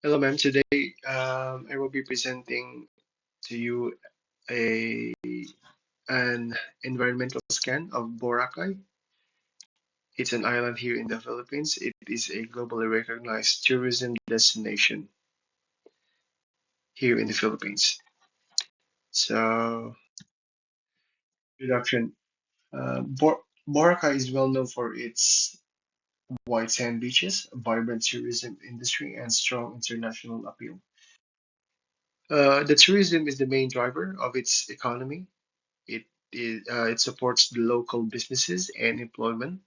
Hello, ma'am. Today, I will be presenting to you a an environmental scan of Boracay. It's an island here in the Philippines. It is a globally recognized tourism destination here in the Philippines. So, introduction. Boracay is well known for its white sand beaches, vibrant tourism industry, and strong international appeal. The tourism is the main driver of its economy. It supports the local businesses and employment.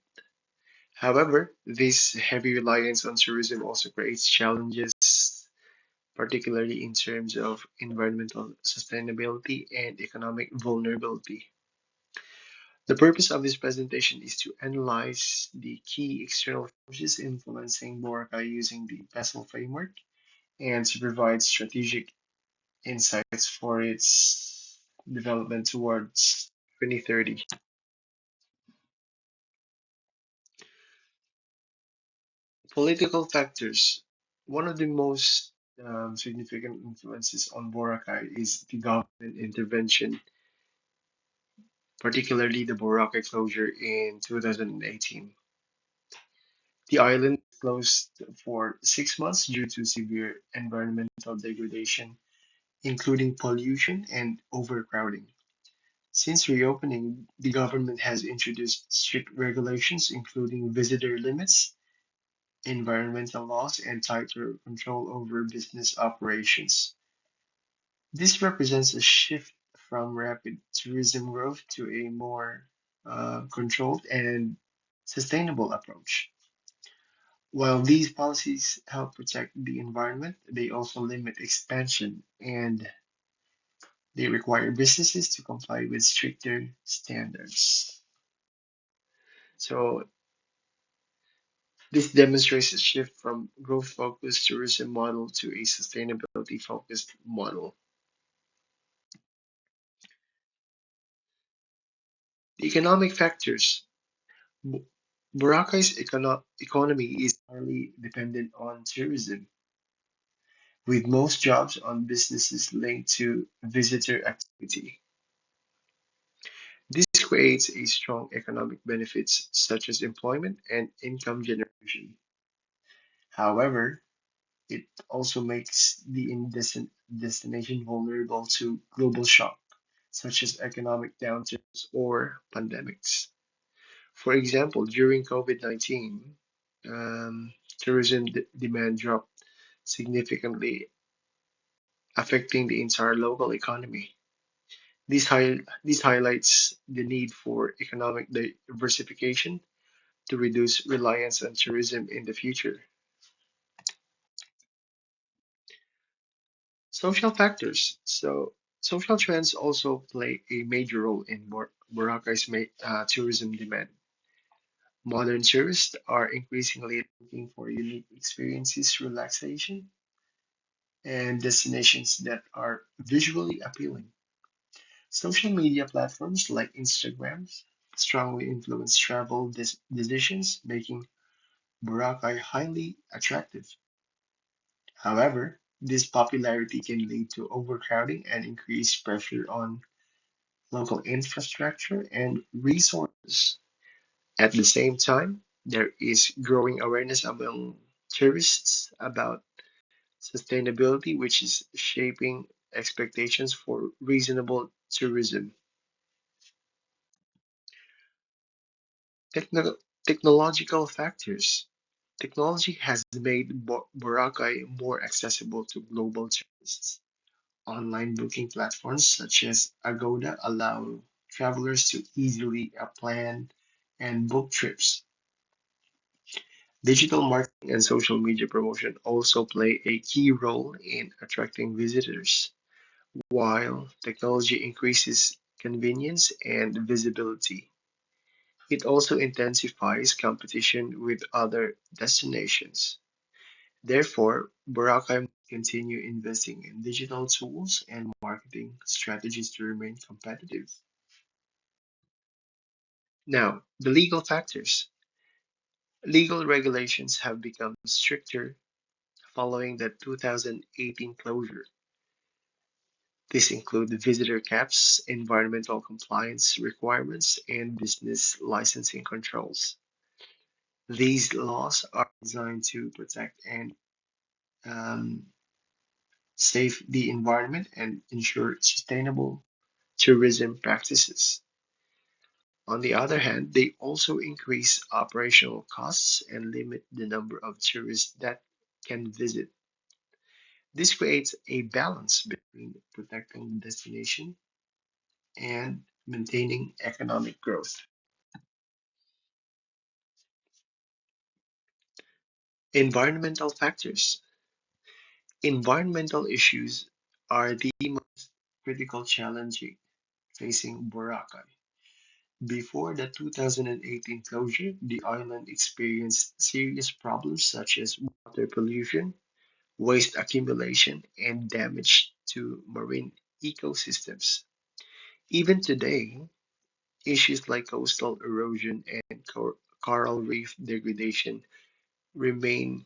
However, this heavy reliance on tourism also creates challenges, particularly in terms of environmental sustainability and economic vulnerability. The purpose of this presentation is to analyze the key external forces influencing Boracay using the PESEL framework and to provide strategic insights for its development towards 2030. Political factors. One of the most significant influences on Boracay is the government intervention, particularly the Boracay closure in 2018. The island closed for 6 months due to severe environmental degradation, including pollution and overcrowding. Since reopening, the government has introduced strict regulations, including visitor limits, environmental laws, and tighter control over business operations. This represents a shift from rapid tourism growth to a more controlled and sustainable approach. While these policies help protect the environment, they also limit expansion and they require businesses to comply with stricter standards. So, this demonstrates a shift from growth focused tourism model to a sustainability focused model. The economic factors. B- Boracay's economy is highly dependent on tourism, with most jobs on businesses linked to visitor activity. This creates a strong economic benefits such as employment and income generation. However, it also makes the destination vulnerable to global shock, such as economic downturns or pandemics. For example, during COVID-19, tourism demand dropped significantly, affecting the entire local economy. This highlights the need for economic diversification to reduce reliance on tourism in the future. Social factors. So, social trends also play a major role in Boracay's tourism demand. Modern tourists are increasingly looking for unique experiences, relaxation, and destinations that are visually appealing. Social media platforms like Instagram strongly influence travel decisions, making Boracay highly attractive. However, this popularity can lead to overcrowding and increased pressure on local infrastructure and resources. At the same time, there is growing awareness among tourists about sustainability, which is shaping expectations for reasonable tourism. Techno- Technological factors. Technology has made Boracay more accessible to global tourists. Online booking platforms such as Agoda allow travelers to easily plan and book trips. Digital marketing and social media promotion also play a key role in attracting visitors, while technology increases convenience and visibility. It also intensifies competition with other destinations. Therefore, Boracay must continue investing in digital tools and marketing strategies to remain competitive. Now, the legal factors. Legal regulations have become stricter following the 2018 closure. These include visitor caps, environmental compliance requirements, and business licensing controls. These laws are designed to protect and um, save the environment and ensure sustainable tourism practices. On the other hand, they also increase operational costs and limit the number of tourists that can visit. This creates a balance between protecting the destination and maintaining economic growth. Environmental factors. Environmental issues are the most critical challenge facing Boracay. Before the 2018 closure, the island experienced serious problems such as water pollution, waste accumulation, and damage to marine ecosystems. Even today, issues like coastal erosion and coral reef degradation remain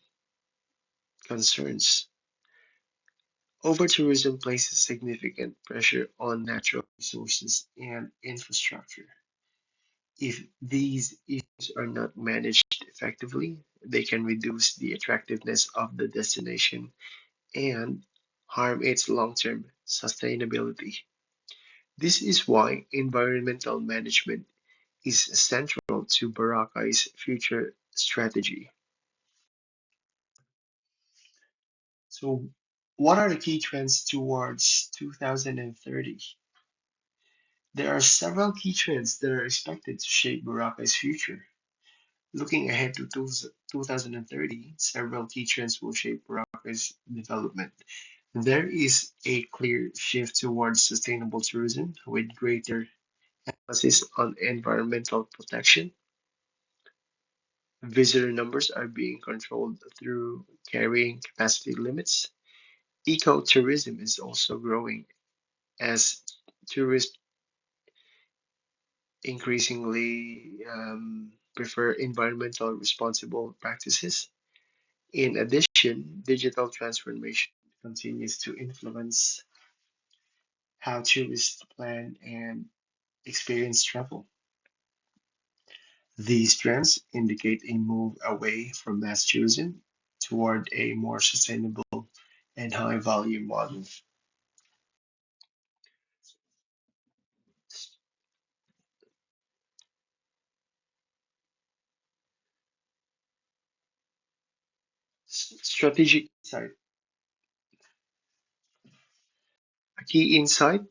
concerns. Over-tourism places significant pressure on natural resources and infrastructure. If these issues are not managed effectively, they can reduce the attractiveness of the destination and harm its long-term sustainability. This is why environmental management is central to Boracay's future strategy. So, what are the key trends towards 2030? There are several key trends that are expected to shape Boracay's future. Looking ahead to 2030, several key trends will shape Boracay's development. There is a clear shift towards sustainable tourism with greater emphasis on environmental protection. Visitor numbers are being controlled through carrying capacity limits. Ecotourism is also growing as tourists increasingly prefer environmental responsible practices. In addition, digital transformation continues to influence how tourists plan and experience travel. These trends indicate a move away from mass tourism toward a more sustainable and high value model. Strategic insight. A key insight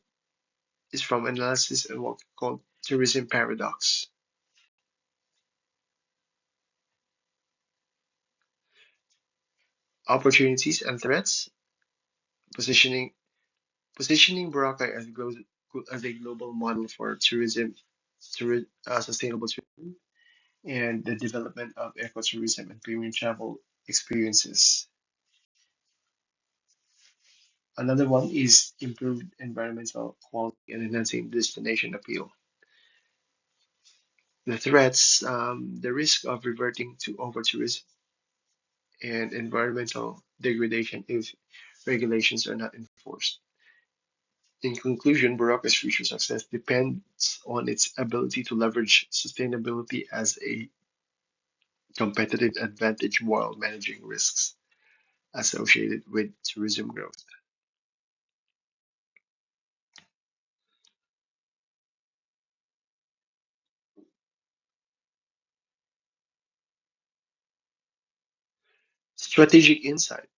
is from analysis of what we call tourism paradox. Opportunities and threats, positioning positioning Boracay as a global model for sustainable tourism, and the development of ecotourism and premium travel experiences. Another one is improved environmental quality and enhancing destination appeal. The threats, the risk of reverting to over-tourism and environmental degradation if regulations are not enforced. In conclusion, Baraka's future success depends on its ability to leverage sustainability as a competitive advantage while managing risks associated with tourism growth. Strategic insight.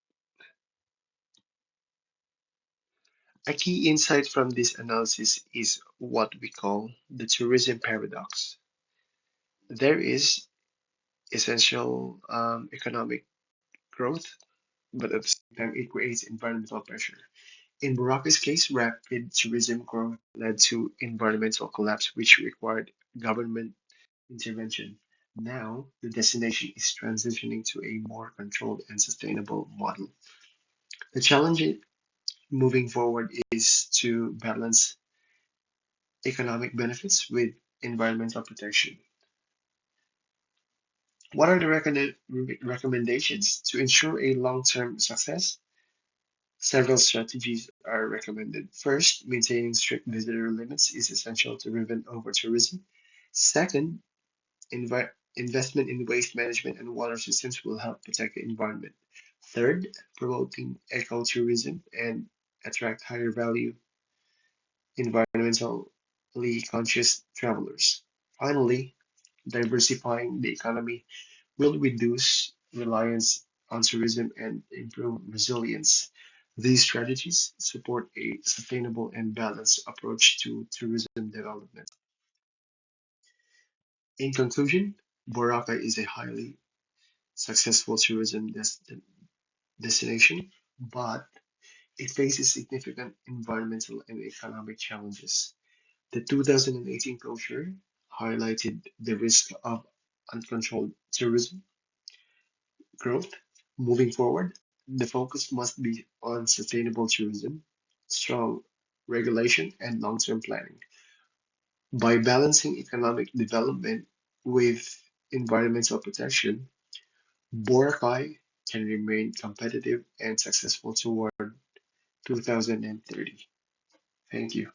A key insight from this analysis is what we call the tourism paradox. There is essential economic growth, but at the same time, it creates environmental pressure. In Morocco's case, rapid tourism growth led to environmental collapse, which required government intervention. Now, the destination is transitioning to a more controlled and sustainable model. The challenge moving forward is to balance economic benefits with environmental protection. What are the recommendations to ensure a long-term success? Several strategies are recommended. First, maintaining strict visitor limits is essential to prevent over-tourism. Second, investment in waste management and water systems will help protect the environment. Third, promoting ecotourism and attract higher value, environmentally conscious travelers. Finally, diversifying the economy will reduce reliance on tourism and improve resilience. These strategies support a sustainable and balanced approach to tourism development. In conclusion, Boracay is a highly successful destination, but it faces significant environmental and economic challenges. The 2018 closure highlighted the risk of uncontrolled tourism growth. Moving forward, the focus must be on sustainable tourism, strong regulation, and long-term planning. By balancing economic development with environmental protection, Boracay can remain competitive and successful toward 2030. Thank you.